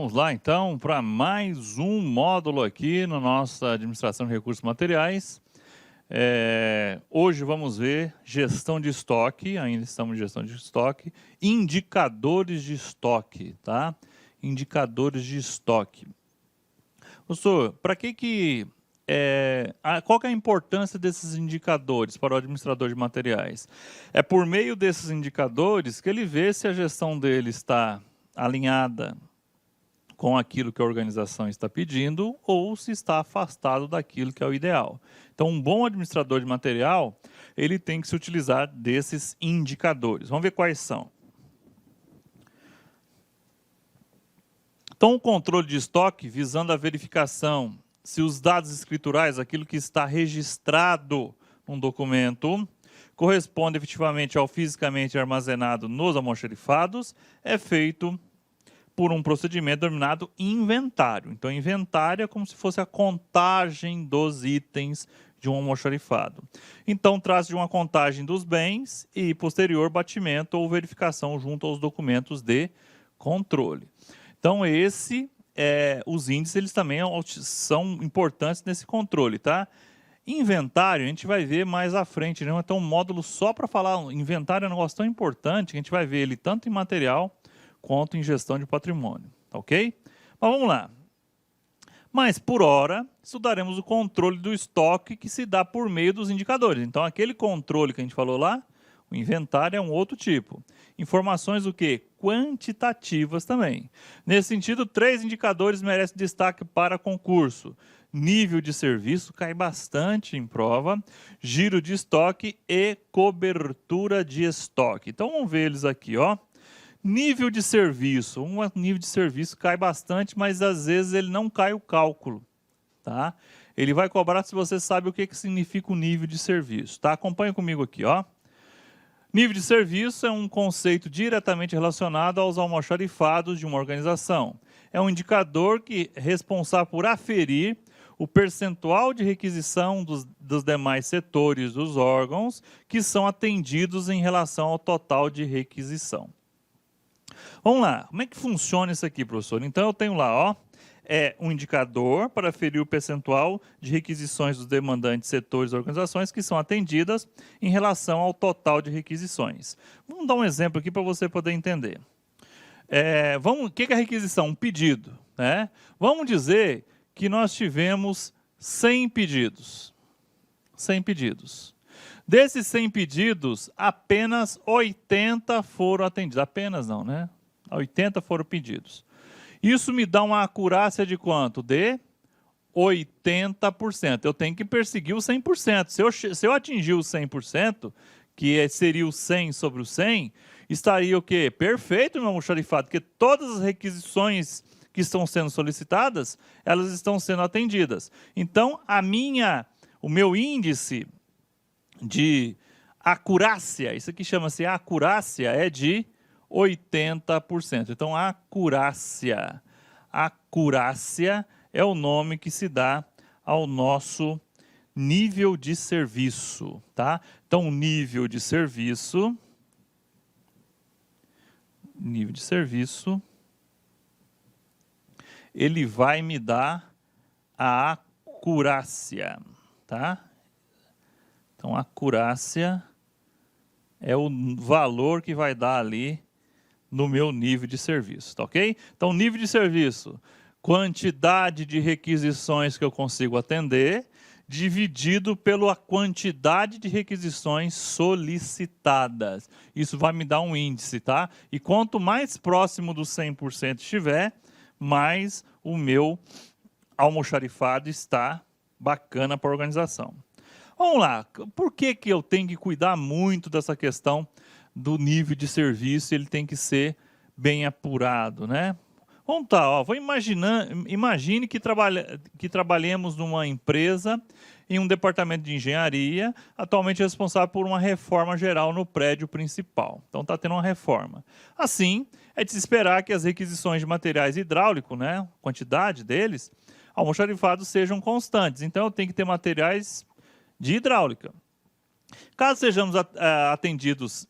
Vamos lá, então, para mais um módulo aqui na nossa administração de recursos materiais. Hoje vamos ver gestão de estoque, ainda estamos em gestão de estoque, indicadores de estoque, tá? Indicadores de estoque. Professor, para qual que é a importância desses indicadores para o administrador de materiais? É por meio desses indicadores que ele vê se a gestão dele está alinhada com aquilo que a organização está pedindo ou se está afastado daquilo que é o ideal. Então, um bom administrador de material, ele tem que se utilizar desses indicadores. Vamos ver quais são. Então, o controle de estoque, visando a verificação se os dados escriturais, aquilo que está registrado num documento, corresponde efetivamente ao fisicamente armazenado nos almoxarifados, é feito por um procedimento denominado inventário. Então, inventário é como se fosse a contagem dos itens de um almoxarifado. Então, trata-se de uma contagem dos bens e posterior batimento ou verificação junto aos documentos de controle. Então, os índices eles também são importantes nesse controle, tá? Inventário, a gente vai ver mais à frente, né? Então, um módulo só para falar, inventário é um negócio tão importante que a gente vai ver ele tanto em material quanto em gestão de patrimônio, ok? Mas vamos lá. Mas, por hora, estudaremos o controle do estoque que se dá por meio dos indicadores. Então, aquele controle que a gente falou lá, o inventário é um outro tipo. Informações o quê? Quantitativas também. Nesse sentido, 3 indicadores merecem destaque para concurso. Nível de serviço, cai bastante em prova, giro de estoque e cobertura de estoque. Então, vamos ver eles aqui, ó. Nível de serviço, nível de serviço cai bastante, mas às vezes ele não cai o cálculo, tá? Ele vai cobrar se você sabe o que significa o nível de serviço, tá? Acompanha comigo aqui, ó. Nível de serviço é um conceito diretamente relacionado aos almoxarifados de uma organização. É um indicador que é responsável por aferir o percentual de requisição dos demais setores dos órgãos que são atendidos em relação ao total de requisição. Vamos lá, como é que funciona isso aqui, professor? Então, eu tenho lá, ó, um indicador para aferir o percentual de requisições dos demandantes setores e organizações que são atendidas em relação ao total de requisições. Vamos dar um exemplo aqui para você poder entender. O que é requisição? Um pedido, né? Vamos dizer que nós tivemos 100 pedidos. 100 pedidos. Desses 100 pedidos, apenas 80 foram atendidos. Apenas não, né? 80 foram pedidos. Isso me dá uma acurácia de quanto? De 80%. Eu tenho que perseguir o 100%. Se eu atingir o 100%, que seria o 100 sobre o 100, estaria o quê? Perfeito no meu almoxarifado, porque todas as requisições que estão sendo solicitadas, elas estão sendo atendidas. Então, o meu índice de acurácia, isso aqui chama-se acurácia, é de 80%. Então, acurácia é o nome que se dá ao nosso nível de serviço, tá? Então, o nível de serviço, ele vai me dar a acurácia, tá? Então, a acurácia é o valor que vai dar ali no meu nível de serviço, tá ok? Então, nível de serviço, quantidade de requisições que eu consigo atender, dividido pela quantidade de requisições solicitadas. Isso vai me dar um índice, tá? E quanto mais próximo do 100% estiver, mais o meu almoxarifado está bacana para a organização. Vamos lá, por que eu tenho que cuidar muito dessa questão do nível de serviço? Ele tem que ser bem apurado, né? Vamos lá, ó, imagine que trabalhemos numa empresa, em um departamento de engenharia, atualmente responsável por uma reforma geral no prédio principal. Então, está tendo uma reforma. Assim, é de se esperar que as requisições de materiais hidráulicos, né, quantidade deles, almoxarifados sejam constantes. Então, eu tenho que ter materiais de hidráulica. Caso sejamos atendidos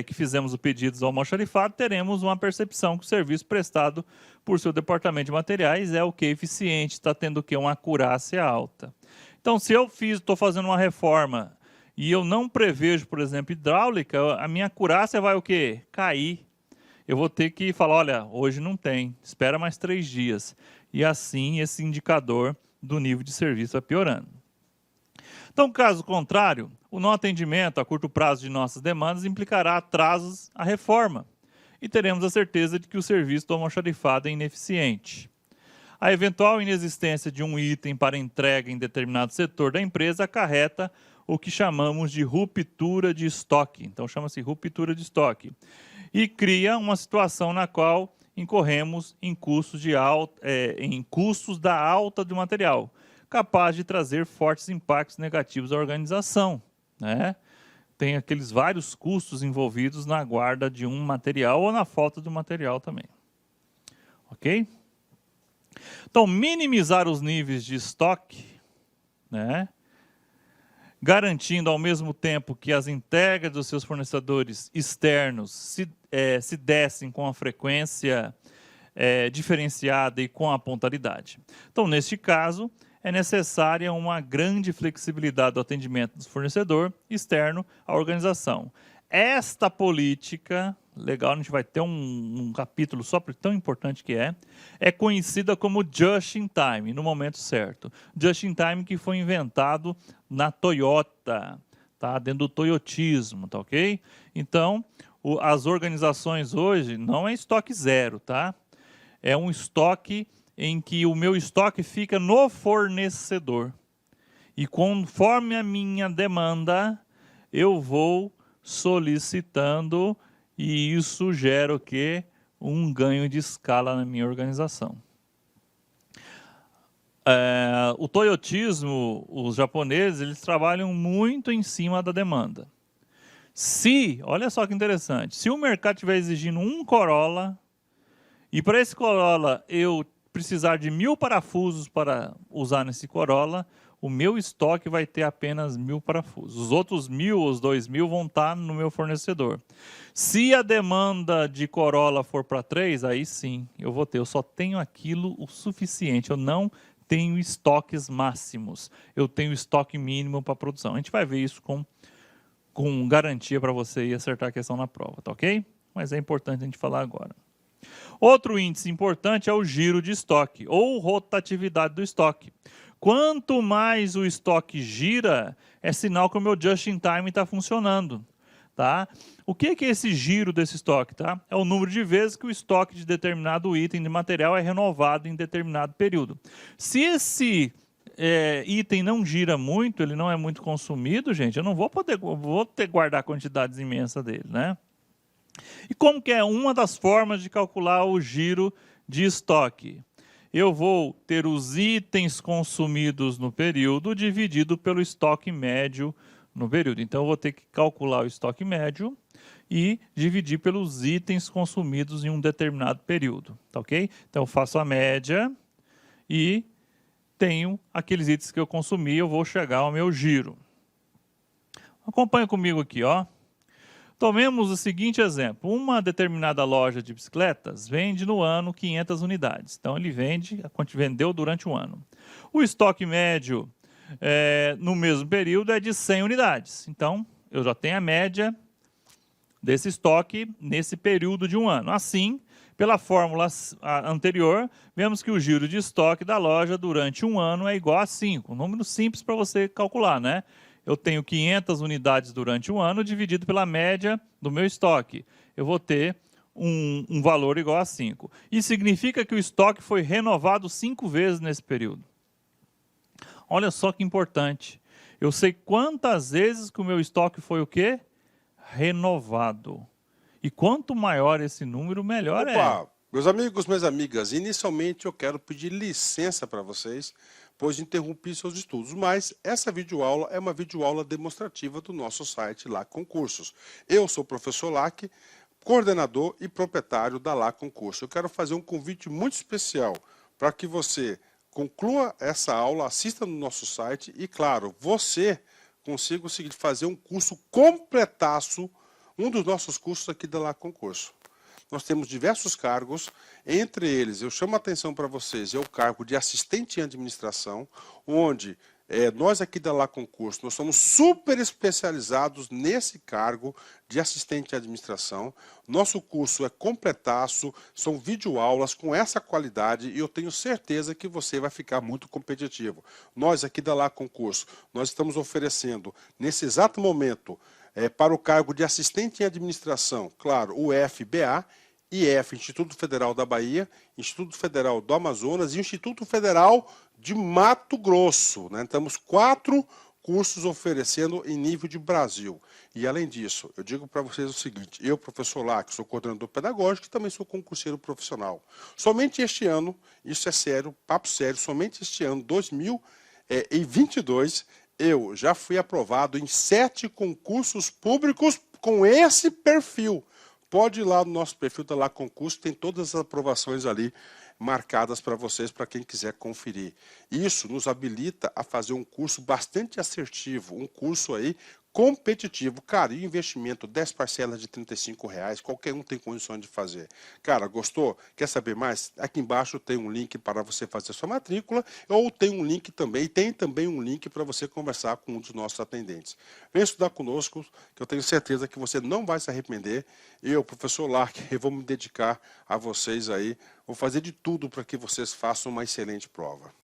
que fizemos o pedido ao almoxarifado, teremos uma percepção que o serviço prestado por seu departamento de materiais é o que? Eficiente, está tendo o que? Uma acurácia alta. Então, se eu estou fazendo uma reforma e eu não prevejo, por exemplo, hidráulica, a minha acurácia vai o quê? Cair. Eu vou ter que falar, olha, hoje não tem, espera mais 3 dias. E assim esse indicador do nível de serviço vai piorando. Então, caso contrário, o não atendimento a curto prazo de nossas demandas implicará atrasos à reforma e teremos a certeza de que o serviço do almoxarifado é ineficiente. A eventual inexistência de um item para entrega em determinado setor da empresa acarreta o que chamamos de ruptura de estoque. Então, chama-se ruptura de estoque. E cria uma situação na qual incorremos em custos da alta do material, capaz de trazer fortes impactos negativos à organização, né? Tem aqueles vários custos envolvidos na guarda de um material ou na falta do material também. Ok? Então, minimizar os níveis de estoque, né? Garantindo ao mesmo tempo que as entregas dos seus fornecedores externos se dessem com a frequência diferenciada e com a pontualidade. Então, neste caso, é necessária uma grande flexibilidade do atendimento do fornecedor externo à organização. Esta política, legal, a gente vai ter um capítulo só para tão importante que é conhecida como Just in Time, no momento certo. Just in Time que foi inventado na Toyota, tá? Dentro do toyotismo, tá ok? Então, as organizações hoje não é estoque zero, tá? É um estoque em que o meu estoque fica no fornecedor. E conforme a minha demanda, eu vou solicitando e isso gera o quê? Um ganho de escala na minha organização. O toyotismo, os japoneses, eles trabalham muito em cima da demanda. Olha só que interessante, se o mercado estiver exigindo um Corolla, e para esse Corolla eu precisar de 1000 parafusos para usar nesse Corolla, o meu estoque vai ter apenas 1000 parafusos. Os outros 1000, os 2000 vão estar no meu fornecedor. Se a demanda de Corolla for para 3, aí sim, eu só tenho aquilo o suficiente, eu não tenho estoques máximos, eu tenho estoque mínimo para produção. A gente vai ver isso com garantia para você ir acertar a questão na prova, tá ok? Mas é importante a gente falar agora. Outro índice importante é o giro de estoque, ou rotatividade do estoque. Quanto mais o estoque gira, é sinal que o meu just-in-time está funcionando. Tá? O que é esse giro desse estoque? Tá? É o número de vezes que o estoque de determinado item de material é renovado em determinado período. Se esse item não gira muito, ele não é muito consumido, gente, eu não vou ter guardar quantidades imensas dele, né? E como que é uma das formas de calcular o giro de estoque? Eu vou ter os itens consumidos no período dividido pelo estoque médio no período. Então, eu vou ter que calcular o estoque médio e dividir pelos itens consumidos em um determinado período, tá ok? Então, eu faço a média e tenho aqueles itens que eu consumi, eu vou chegar ao meu giro. Acompanha comigo aqui, ó. Tomemos o seguinte exemplo, uma determinada loja de bicicletas vende no ano 500 unidades, então ele vendeu durante um ano. O estoque médio no mesmo período é de 100 unidades, então eu já tenho a média desse estoque nesse período de um ano. Assim, pela fórmula anterior, vemos que o giro de estoque da loja durante um ano é igual a 5, um número simples para você calcular, né? Eu tenho 500 unidades durante um ano, dividido pela média do meu estoque. Eu vou ter um valor igual a 5. Isso significa que o estoque foi renovado 5 vezes nesse período. Olha só que importante. Eu sei quantas vezes que o meu estoque foi o quê? Renovado. E quanto maior esse número, melhor é. Meus amigos, minhas amigas, inicialmente eu quero pedir licença para vocês, pois interrompi seus estudos, mas essa videoaula é uma videoaula demonstrativa do nosso site LAC Concursos. Eu sou o professor LAC, coordenador e proprietário da LAC Concursos. Eu quero fazer um convite muito especial para que você conclua essa aula, assista no nosso site e, claro, você consiga fazer um curso completaço um dos nossos cursos aqui da La Concurso. Nós temos diversos cargos, entre eles, eu chamo a atenção para vocês, é o cargo de assistente em administração, onde nós aqui da La Concurso, nós somos super especializados nesse cargo de assistente em administração. Nosso curso é completaço, são videoaulas com essa qualidade e eu tenho certeza que você vai ficar muito competitivo. Nós aqui da La Concurso, nós estamos oferecendo, nesse exato momento, para o cargo de assistente em administração, claro, o FBA, IF, Instituto Federal da Bahia, Instituto Federal do Amazonas e Instituto Federal de Mato Grosso. Né? Temos 4 cursos oferecendo em nível de Brasil. E além disso, eu digo para vocês o seguinte, eu, professor Lac, sou coordenador pedagógico e também sou concurseiro profissional. Somente este ano, isso é sério, papo sério, somente este ano, 2022, eu já fui aprovado em 7 concursos públicos com esse perfil. Pode ir lá no nosso perfil da La Concurso, tem todas as aprovações ali marcadas para vocês, para quem quiser conferir. Isso nos habilita a fazer um curso bastante assertivo, um curso aí competitivo. Cara, e investimento, 10 parcelas de R$35, qualquer um tem condições de fazer. Cara, gostou? Quer saber mais? Aqui embaixo tem um link para você fazer sua matrícula, ou tem um link também, tem também um link para você conversar com um dos nossos atendentes. Vem estudar conosco, que eu tenho certeza que você não vai se arrepender. Eu, professor Lark, eu vou me dedicar a vocês aí, vou fazer de tudo para que vocês façam uma excelente prova.